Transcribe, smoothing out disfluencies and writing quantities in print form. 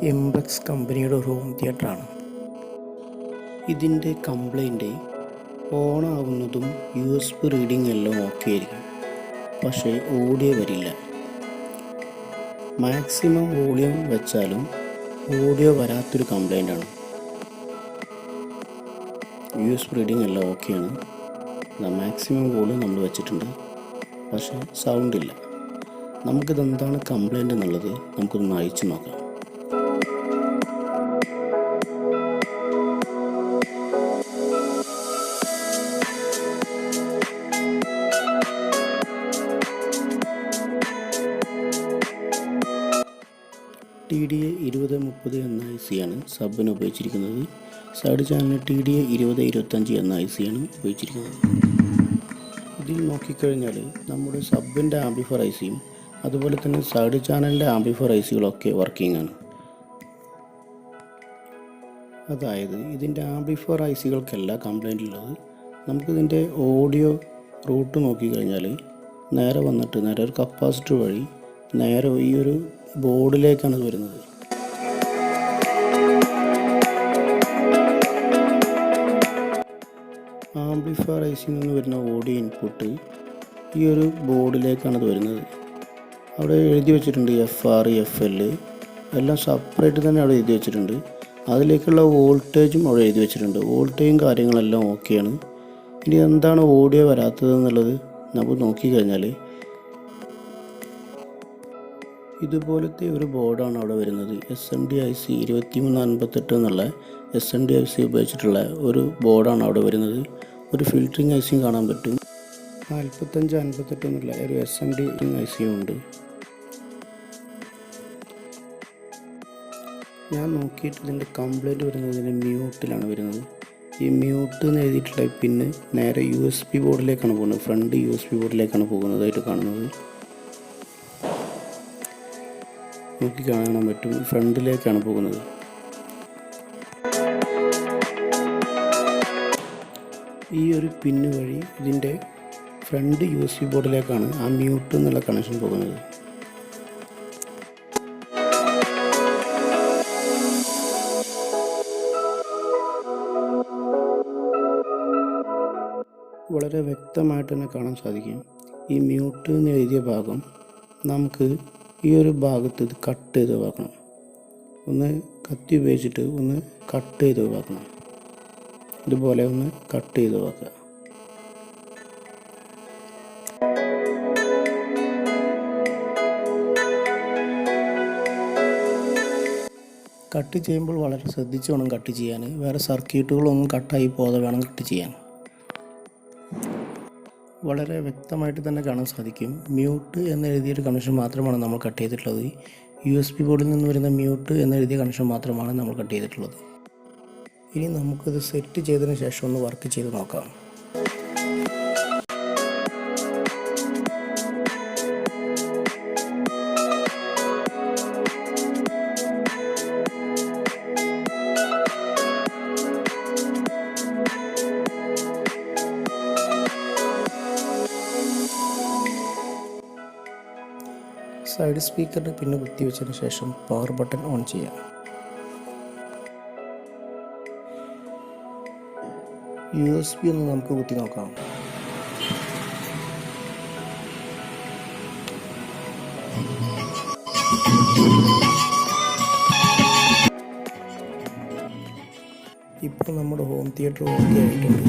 എംബെക്സ് കമ്പനിയുടെ ഒരു ഹോം തിയേറ്ററാണ്. ഇതിൻ്റെ കംപ്ലൈൻറ്റ് ഓണാവുന്നതും USB റീഡിംഗ് എല്ലാം ഓക്കെ ആയിരിക്കും, പക്ഷേ ഓഡിയോ വരില്ല. മാക്സിമം വോളിയം വെച്ചാലും ഓഡിയോ വരാത്തൊരു കംപ്ലൈൻ്റാണ്. USB റീഡിംഗ് എല്ലാം ഓക്കെയാണ്. മാക്സിമം വോളിയം നമ്മൾ വെച്ചിട്ടുണ്ട്, പക്ഷേ സൗണ്ടില്ല. നമുക്കിതെന്താണ് കംപ്ലൈൻ്റ് എന്നുള്ളത് നമുക്കൊന്ന് അയച്ചു നോക്കാം. TDA 2030 എന്ന IC ആണ് സബിന് ഉപയോഗിച്ചിരിക്കുന്നത്. സൈഡ് ചാനലിന് TDA 2025 എന്ന IC ആണ് ഉപയോഗിച്ചിരിക്കുന്നത്. ഇതിൽ നോക്കിക്കഴിഞ്ഞാൽ നമ്മുടെ സബിൻ്റെ ആംപ്ലിഫയർ ICയും അതുപോലെ തന്നെ സൈഡ് ചാനലിൻ്റെ ആംപ്ലിഫയർ ICകളൊക്കെ വർക്കിംഗ് ആണ്. അതായത് ഇതിൻ്റെ ആംപ്ലിഫയർ ICകൾക്കല്ല കംപ്ലൈൻ്റ് ഉള്ളത്. നമുക്കിതിൻ്റെ ഓഡിയോ റൂട്ട് നോക്കിക്കഴിഞ്ഞാൽ നേരെ വന്നിട്ട് നേരെ ഒരു കപ്പാസിറ്റർ വഴി നേരെ ഈ ഒരു ബോർഡിലേക്കാണ് വരുന്നത്. ആംപ്ലിഫയർ ICയിൽ നിന്ന് വരുന്ന ഓഡിയോ ഇൻപുട്ട് ഈ ഒരു ബോർഡിലേക്കാണ് വരുന്നത്. അവിടെ എഴുതി വെച്ചിട്ടുണ്ട് FR, FL എല്ലാം സെപ്പറേറ്റ് തന്നെ അവിടെ എഴുതി വെച്ചിട്ടുണ്ട്. അതിലേക്കുള്ള വോൾട്ടേജും അവിടെ എഴുതി വെച്ചിട്ടുണ്ട്. വോൾട്ടേജും കാര്യങ്ങളെല്ലാം ഓക്കെയാണ്. ഇനി എന്താണ് ഓഡിയോ വരാത്തതെന്നുള്ളത് നമുക്ക് നോക്കിക്കഴിഞ്ഞാൽ ഇതുപോലത്തെ ഒരു ബോർഡാണ് അവിടെ വരുന്നത്. SMD-IC 2358 എന്നുള്ള SMD-IC ഉപയോഗിച്ചിട്ടുള്ള ഒരു ബോർഡാണ് അവിടെ വരുന്നത്. ഒരു ഫിൽറ്ററിങ് ICയും കാണാൻ പറ്റും. 4558 എന്നുള്ള ഒരു SMD-ICയും ഉണ്ട്. ഞാൻ നോക്കിയിട്ട് ഇതിൻ്റെ കംപ്ലൈൻറ്റ് വരുന്നത് ഇതിൻ്റെ മ്യൂട്ടിലാണ് വരുന്നത്. ഈ മ്യൂട്ട് എന്ന് എഴുതിയിട്ടുള്ള പിന്നെ നേരെ USB ബോർഡിലേക്കാണ് പോകുന്നത്. ഫ്രണ്ട് USB ബോർഡിലേക്കാണ് പോകുന്നതായിട്ട് കാണുന്നത്. നോക്കി കാണാൻ പറ്റും, ഫ്രണ്ടിലേക്കാണ് പോകുന്നത്. ഈ ഒരു പിന്ന് വഴി ഇതിൻ്റെ ഫ്രണ്ട് USB ബോർഡിലേക്കാണ് ആ മ്യൂട്ട് എന്നുള്ള കണക്ഷൻ പോകുന്നത്. വളരെ വ്യക്തമായിട്ട് തന്നെ കാണാൻ സാധിക്കും. ഈ മ്യൂട്ട് എന്ന് എഴുതിയ ഭാഗം നമുക്ക് ഈ ഒരു ഭാഗത്ത് ഇത് കട്ട് ചെയ്ത് വെക്കണം. ഒന്ന് കത്തി ഉപയോഗിച്ചിട്ട് ഒന്ന് കട്ട് ചെയ്ത് വെക്കണം. ഇതുപോലെ ഒന്ന് കട്ട് ചെയ്ത് വെക്കുക. കട്ട് ചെയ്യുമ്പോൾ വളരെ ശ്രദ്ധിച്ച് വേണം കട്ട് ചെയ്യാൻ. വേറെ സർക്യൂട്ടുകളൊന്നും കട്ടായി പോകാതെ വേണം കട്ട് ചെയ്യാൻ. വളരെ വ്യക്തമായിട്ട് തന്നെ കാണാൻ സാധിക്കും. മ്യൂട്ട് എന്നെഴുതിയൊരു കണക്ഷൻ മാത്രമാണ് നമ്മൾ കട്ട് ചെയ്തിട്ടുള്ളത്. USB ബോർഡിൽ നിന്ന് വരുന്ന മ്യൂട്ട് എന്നെഴുതിയ കണക്ഷൻ മാത്രമാണ് നമ്മൾ കട്ട് ചെയ്തിട്ടുള്ളത്. ഇനി നമുക്കിത് സെറ്റ് ചെയ്തതിന് ശേഷം ഒന്ന് വർക്ക് ചെയ്ത് നോക്കാം. സൈഡ് സ്പീക്കറിന് പിന്നെ കുത്തി വെച്ചതിന് ശേഷം പവർ ബട്ടൺ ഓൺ ചെയ്യാം. USB ഒന്ന് നമുക്ക് കുത്തി നോക്കാം. ഇപ്പോൾ നമ്മുടെ ഹോം തിയേറ്റർ ഓക്കെ ആയിട്ടുണ്ട്.